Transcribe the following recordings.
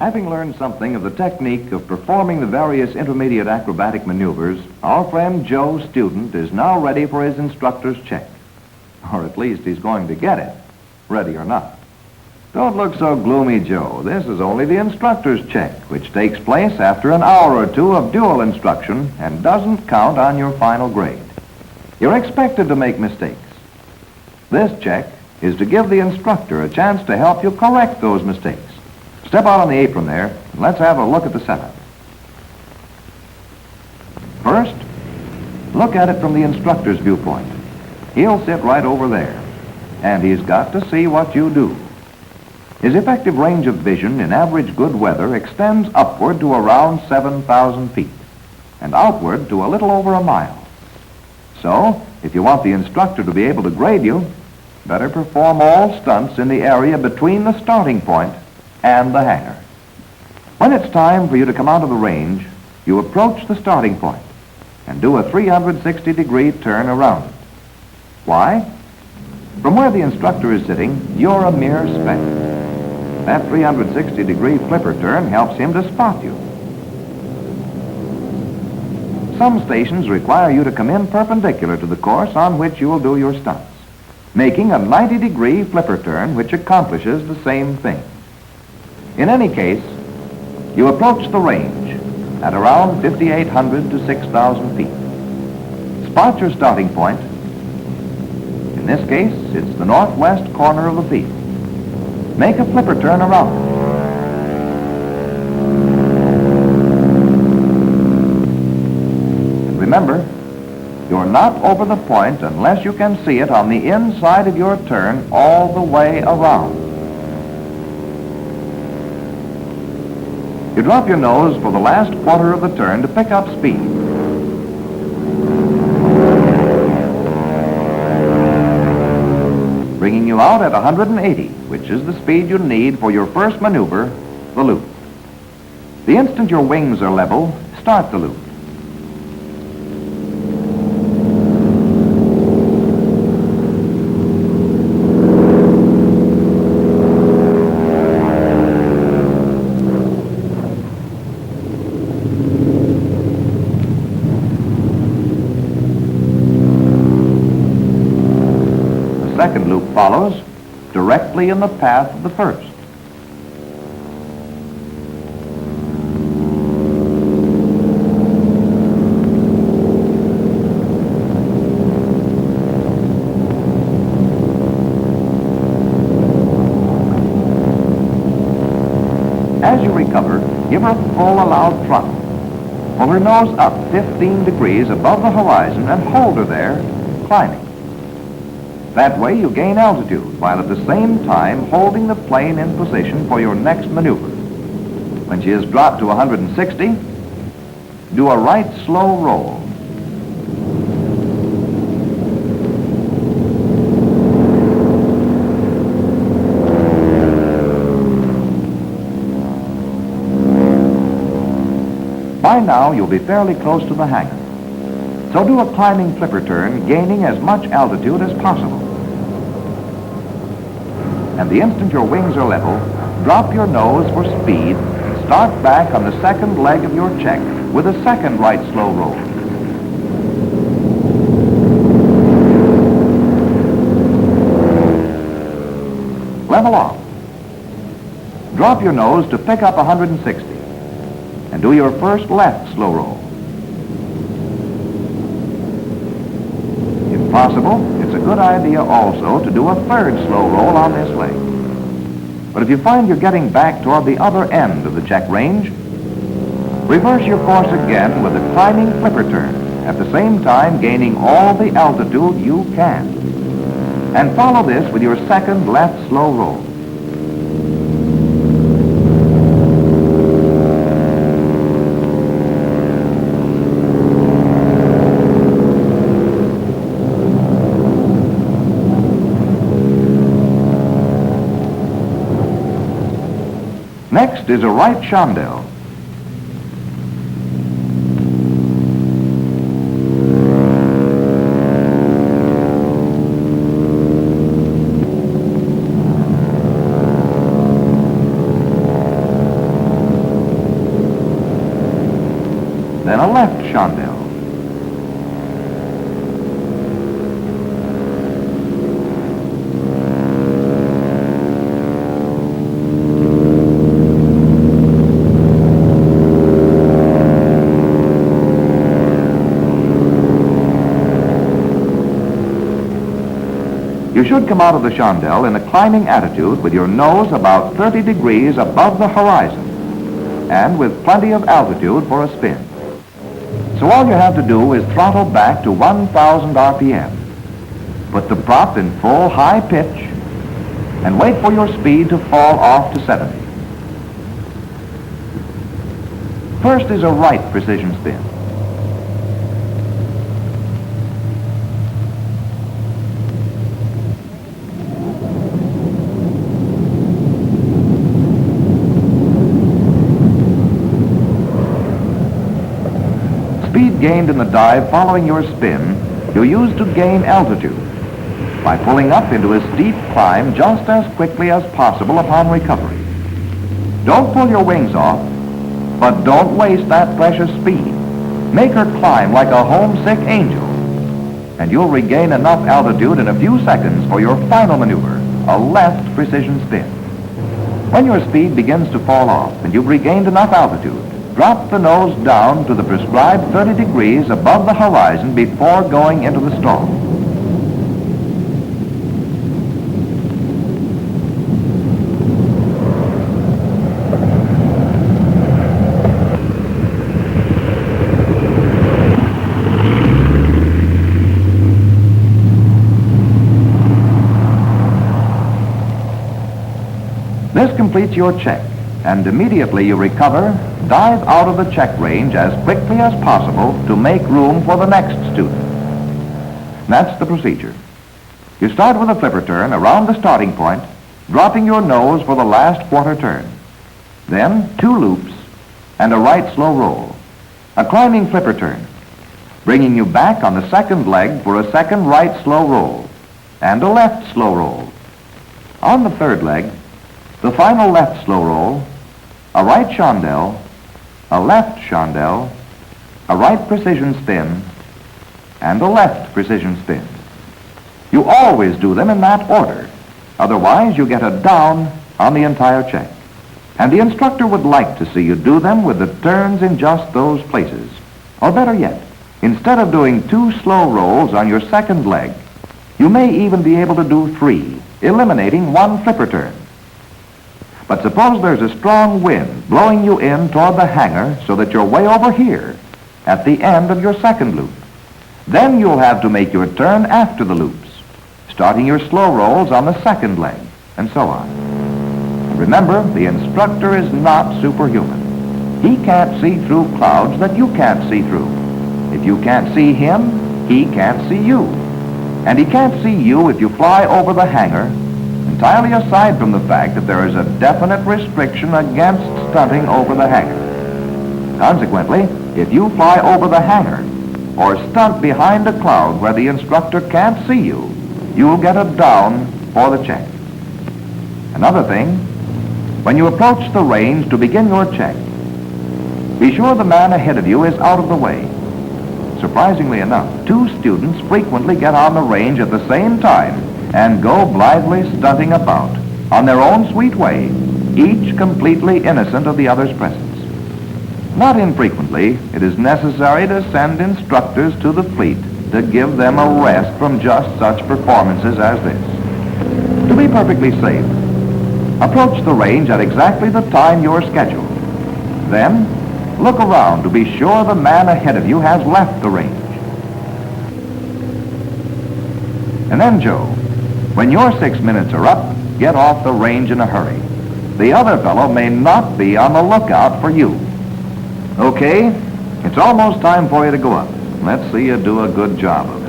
Having learned something of the technique of performing the various intermediate acrobatic maneuvers, our friend Joe Student is now ready for his instructor's check. Or at least he's going to get it, ready or not. Don't look so gloomy, Joe. This is only the instructor's check, which takes place after an hour or two of dual instruction and doesn't count on your final grade. You're expected to make mistakes. This check is to give the instructor a chance to help you correct those mistakes. Step out on the apron there, and let's have a look at the setup. First, look at it from the instructor's viewpoint. He'll sit right over there, and he's got to see what you do. His effective range of vision in average good weather extends upward to around 7,000 feet, and outward to a little over a mile. So, if you want the instructor to be able to grade you, better perform all stunts in the area between the starting point and the hangar. When it's time for you to come out of the range, you approach the starting point and do a 360-degree turn around it. Why? From where the instructor is sitting, you're a mere speck. That 360-degree flipper turn helps him to spot you. Some stations require you to come in perpendicular to the course on which you will do your stunts, making a 90-degree flipper turn which accomplishes the same thing. In any case, you approach the range at around 5,800 to 6,000 feet. Spot your starting point. In this case, it's the northwest corner of the field. Make a flipper turn around it. And remember, you're not over the point unless you can see it on the inside of your turn all the way around. You drop your nose for the last quarter of the turn to pick up speed. Bringing you out at 180, which is the speed you need for your first maneuver, the loop. The instant your wings are level, start the loop. The second loop follows directly in the path of the first. As you recover, give her full allowed throttle. Pull her nose up 15 degrees above the horizon and hold her there, climbing. That way you gain altitude while at the same time holding the plane in position for your next maneuver. When she is dropped to 160, do a right slow roll. By now you'll be fairly close to the hangar. So do a climbing flipper turn, gaining as much altitude as possible. And the instant your wings are level, drop your nose for speed and start back on the second leg of your check with a second right slow roll. Level off. Drop your nose to pick up 160 and do your first left slow roll. If possible, it's a good idea also to do a third slow roll on this leg. But if you find you're getting back toward the other end of the check range, reverse your course again with a climbing flipper turn, at the same time gaining all the altitude you can. And follow this with your second left slow roll. Next is a right chandelle. chandelle. You should come out of the chandelle in a climbing attitude with your nose about 30 degrees above the horizon and with plenty of altitude for a spin. So all you have to do is throttle back to 1,000 RPM. Put the prop in full high pitch and wait for your speed to fall off to 70. First is a right precision spin. Speed gained in the dive following your spin, you use to gain altitude by pulling up into a steep climb just as quickly as possible upon recovery. Don't pull your wings off, but don't waste that precious speed. Make her climb like a homesick angel, and you'll regain enough altitude in a few seconds for your final maneuver, a left precision spin. When your speed begins to fall off and you've regained enough altitude, drop the nose down to the prescribed 30 degrees above the horizon before going into the stall. This completes your check, and immediately you recover, dive out of the check range as quickly as possible to make room for the next student. That's the procedure. You start with a flipper turn around the starting point, dropping your nose for the last quarter turn. Then 2 loops and a right slow roll. A climbing flipper turn, bringing you back on the second leg for a second right slow roll and a left slow roll. On the third leg, the final left slow roll, a right chandelle, a left chandelle, a right precision spin, and a left precision spin. You always do them in that order. Otherwise, you get a down on the entire check. And the instructor would like to see you do them with the turns in just those places. Or better yet, instead of doing 2 slow rolls on your second leg, you may even be able to do 3, eliminating 1 flipper turn. But suppose there's a strong wind blowing you in toward the hangar so that you're way over here at the end of your second loop. Then you'll have to make your turn after the loops, starting your slow rolls on the second leg, and so on. And remember, the instructor is not superhuman. He can't see through clouds that you can't see through. If you can't see him, he can't see you. And he can't see you if you fly over the hangar, entirely aside from the fact that there is a definite restriction against stunting over the hangar. Consequently, if you fly over the hangar or stunt behind a cloud where the instructor can't see you, you'll get a down for the check. Another thing, when you approach the range to begin your check, be sure the man ahead of you is out of the way. Surprisingly enough, 2 students frequently get on the range at the same time and go blithely stunting about on their own sweet way, each completely innocent of the other's presence. Not infrequently, it is necessary to send instructors to the fleet to give them a rest from just such performances as this. To be perfectly safe, approach the range at exactly the time you're scheduled. Then, look around to be sure the man ahead of you has left the range. And then, Joe, when your 6 minutes are up, get off the range in a hurry. The other fellow may not be on the lookout for you. Okay, it's almost time for you to go up. Let's see you do a good job of it.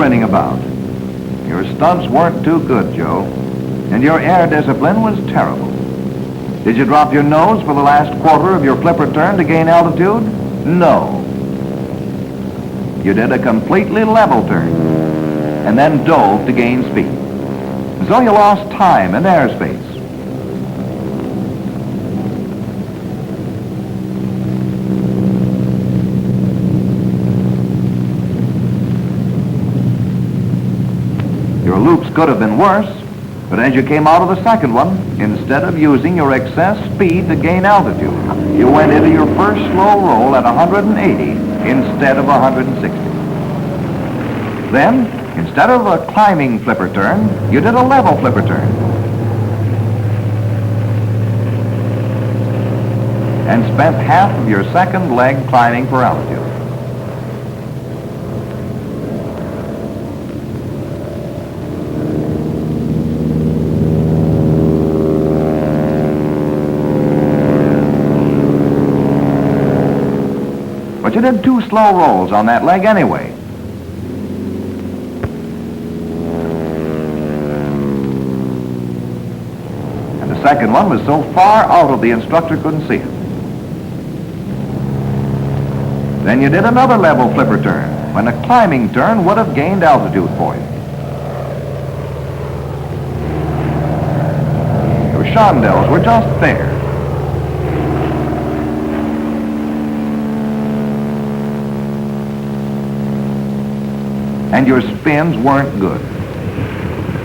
grinning about? Your stunts weren't too good, Joe, and your air discipline was terrible. Did you drop your nose for the last quarter of your flipper turn to gain altitude? No. You did a completely level turn and then dove to gain speed. And so you lost time and airspace. Your loops could have been worse, but as you came out of the second one, instead of using your excess speed to gain altitude, you went into your first slow roll at 180 instead of 160. Then, instead of a climbing flipper turn, you did a level flipper turn. And spent half of your second leg climbing for altitude. But you did 2 slow rolls on that leg anyway. And the second one was so far out of the instructor couldn't see it. Then you did another level flipper turn when a climbing turn would have gained altitude for you. Your chandelles were just there. And your spins weren't good.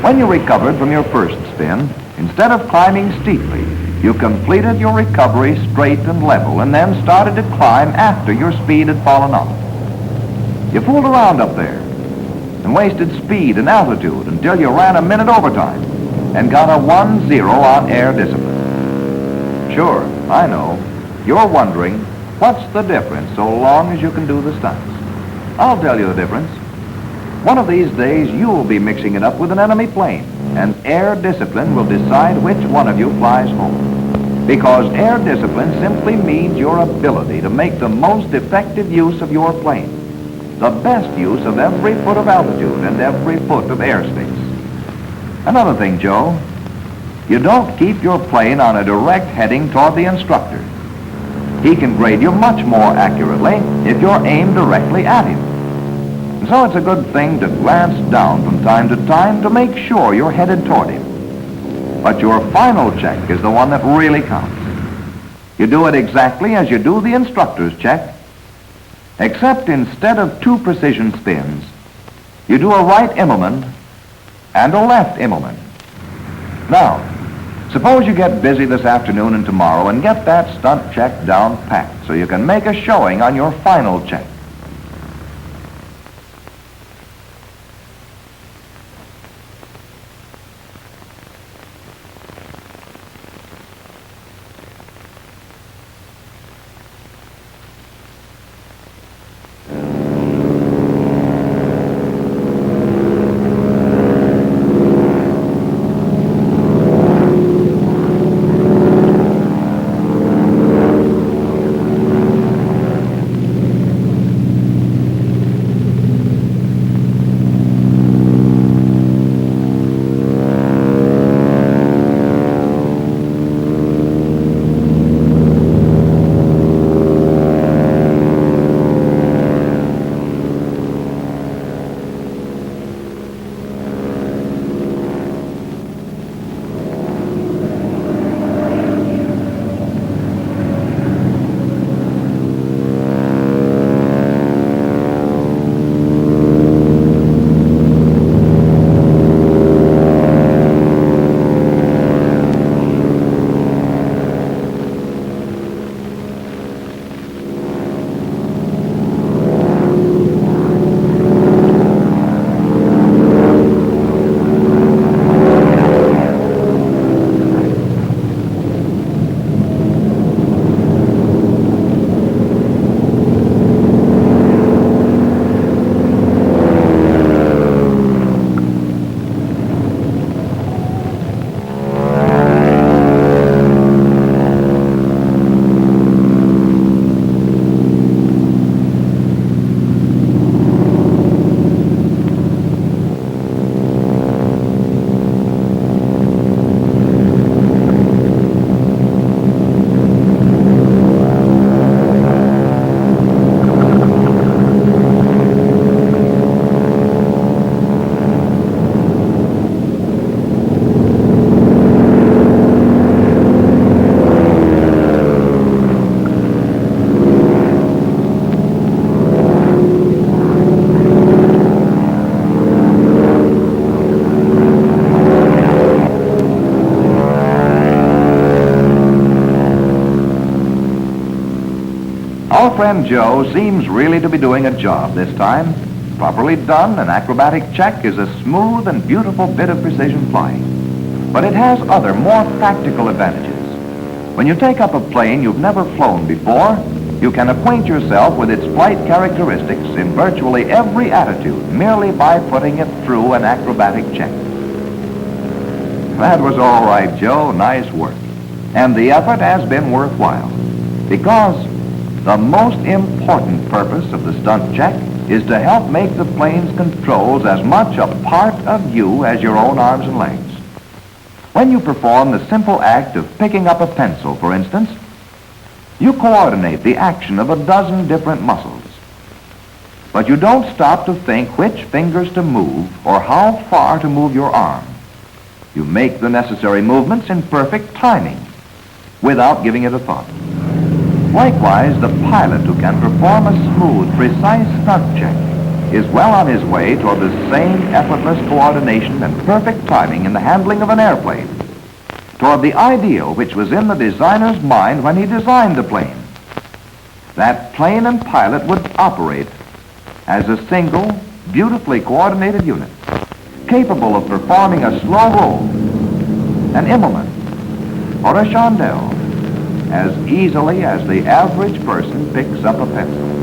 When you recovered from your first spin, instead of climbing steeply, you completed your recovery straight and level and then started to climb after your speed had fallen off. You fooled around up there and wasted speed and altitude until you ran a minute overtime and got a 1-0 on air discipline. Sure, I know. You're wondering, what's the difference so long as you can do the stunts? I'll tell you the difference. One of these days, you'll be mixing it up with an enemy plane, and air discipline will decide which one of you flies home. Because air discipline simply means your ability to make the most effective use of your plane, the best use of every foot of altitude and every foot of airspace. Another thing, Joe, you don't keep your plane on a direct heading toward the instructor. He can grade you much more accurately if you're aimed directly at him. So it's a good thing to glance down from time to time to make sure you're headed toward him. But your final check is the one that really counts. You do it exactly as you do the instructor's check, except instead of 2 precision spins, you do a right Immelman and a left Immelman. Now, suppose you get busy this afternoon and tomorrow and get that stunt check down packed so you can make a showing on your final check. friend Joe seems really to be doing a job this time. Properly done, an acrobatic check is a smooth and beautiful bit of precision flying. But it has other, more practical advantages. When you take up a plane you've never flown before, you can acquaint yourself with its flight characteristics in virtually every attitude merely by putting it through an acrobatic check. That was all right, Joe. Nice work. And the effort has been worthwhile, because the most important purpose of the stunt check is to help make the plane's controls as much a part of you as your own arms and legs. When you perform the simple act of picking up a pencil, for instance, you coordinate the action of a dozen different muscles. But you don't stop to think which fingers to move or how far to move your arm. You make the necessary movements in perfect timing without giving it a thought. Likewise, the pilot who can perform a smooth, precise stunt check is well on his way toward the same effortless coordination and perfect timing in the handling of an airplane, toward the ideal which was in the designer's mind when he designed the plane. That plane and pilot would operate as a single, beautifully coordinated unit, capable of performing a slow roll, an immelman, or a chandelle as easily as the average person picks up a pencil.